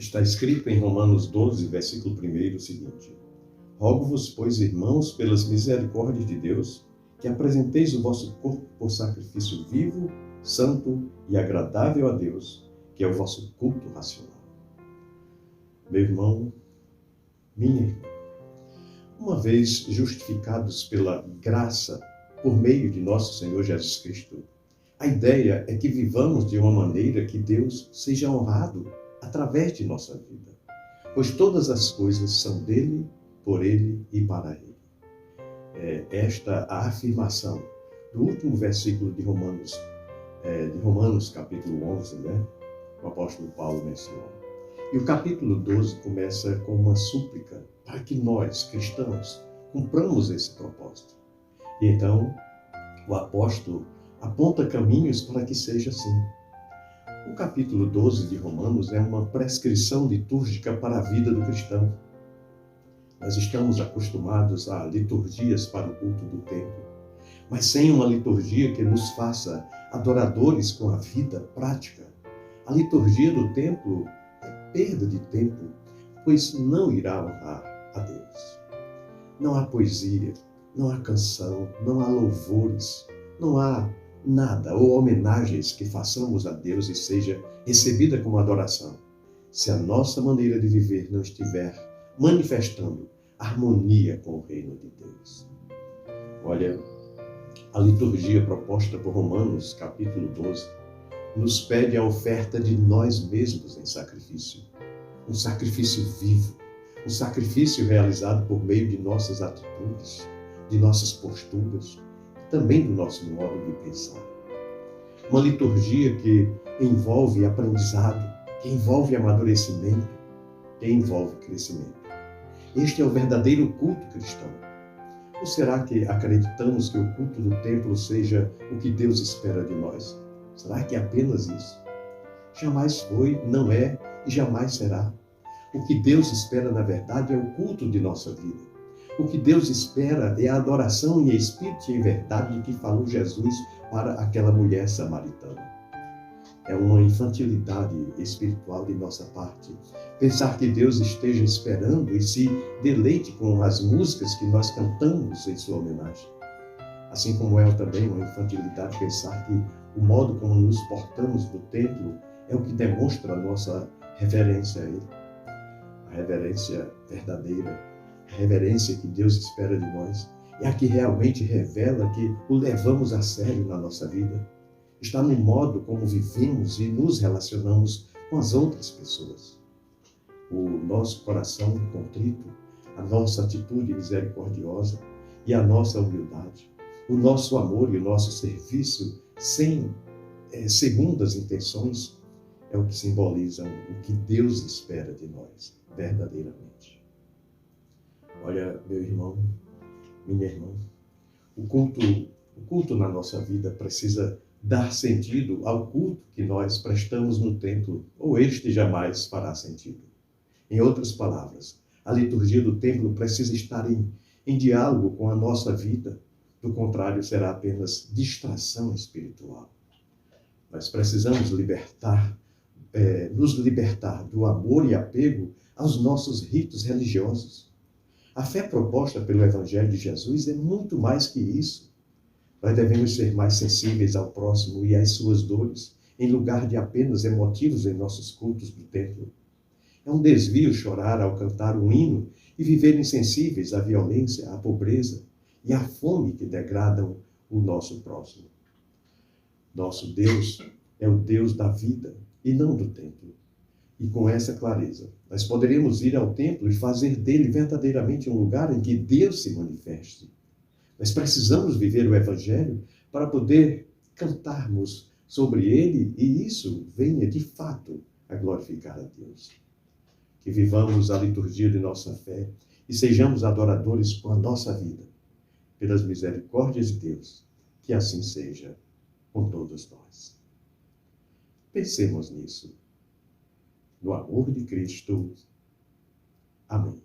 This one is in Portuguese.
Está escrito em Romanos 12, versículo 1, o seguinte: Rogo-vos, pois, irmãos, pelas misericórdias de Deus, que apresenteis o vosso corpo por sacrifício vivo, santo e agradável a Deus, que é o vosso culto racional. Meu irmão, minha irmã, uma vez justificados pela graça por meio de nosso Senhor Jesus Cristo, a ideia é que vivamos de uma maneira que Deus seja honrado através de nossa vida, pois todas as coisas são dele, por ele e para ele. É esta a afirmação do último versículo de Romanos capítulo 11, o apóstolo Paulo menciona. E o capítulo 12 começa com uma súplica para que nós, cristãos, cumpramos esse propósito. E então, o apóstolo aponta caminhos para que seja assim. O capítulo 12 de Romanos é uma prescrição litúrgica para a vida do cristão. Nós estamos acostumados a liturgias para o culto do templo, mas sem uma liturgia que nos faça adoradores com a vida prática. A liturgia do templo é perda de tempo, pois não irá honrar a Deus. Não há poesia, não há canção, não há louvores, não há nada ou homenagens que façamos a Deus e seja recebida como adoração, se a nossa maneira de viver não estiver manifestando harmonia com o reino de Deus. Olha, a liturgia proposta por Romanos, capítulo 12, nos pede a oferta de nós mesmos em sacrifício. Um sacrifício vivo, um sacrifício realizado por meio de nossas atitudes, de nossas posturas, também do nosso modo de pensar. Uma liturgia que envolve aprendizado, que envolve amadurecimento, que envolve crescimento. Este é o verdadeiro culto cristão. Ou será que acreditamos que o culto do templo seja o que Deus espera de nós? Será que é apenas isso? Jamais foi, não é e jamais será. O que Deus espera, na verdade, é o culto de nossa vida. O que Deus espera é a adoração em espírito e em verdade que falou Jesus para aquela mulher samaritana. É uma infantilidade espiritual de nossa parte pensar que Deus esteja esperando e se deleite com as músicas que nós cantamos em sua homenagem. Assim como é também uma infantilidade pensar que o modo como nos portamos no templo é o que demonstra a nossa reverência a Ele. A reverência verdadeira, a reverência que Deus espera de nós, é a que realmente revela que o levamos a sério na nossa vida. Está no modo como vivemos e nos relacionamos com as outras pessoas. O nosso coração contrito, a nossa atitude misericordiosa e a nossa humildade, o nosso amor e o nosso serviço sem segundas intenções é o que simbolizam o que Deus espera de nós, verdadeiramente. Olha, meu irmão, minha irmã, o culto na nossa vida precisa dar sentido ao culto que nós prestamos no templo, ou este jamais fará sentido. Em outras palavras, a liturgia do templo precisa estar em diálogo com a nossa vida, do contrário, será apenas distração espiritual. Nós precisamos nos libertar do amor e apego aos nossos ritos religiosos. A fé proposta pelo Evangelho de Jesus é muito mais que isso. Nós devemos ser mais sensíveis ao próximo e às suas dores, em lugar de apenas emotivos em nossos cultos do templo. É um desvio chorar ao cantar um hino e viver insensíveis à violência, à pobreza e à fome que degradam o nosso próximo. Nosso Deus é o Deus da vida e não do templo. E com essa clareza, nós poderemos ir ao templo e fazer dele verdadeiramente um lugar em que Deus se manifeste. Nós precisamos viver o Evangelho para poder cantarmos sobre ele e isso venha de fato a glorificar a Deus. Que vivamos a liturgia de nossa fé e sejamos adoradores com a nossa vida. Pelas misericórdias de Deus, que assim seja com todos nós. Pensemos nisso. No amor de Cristo. Amém.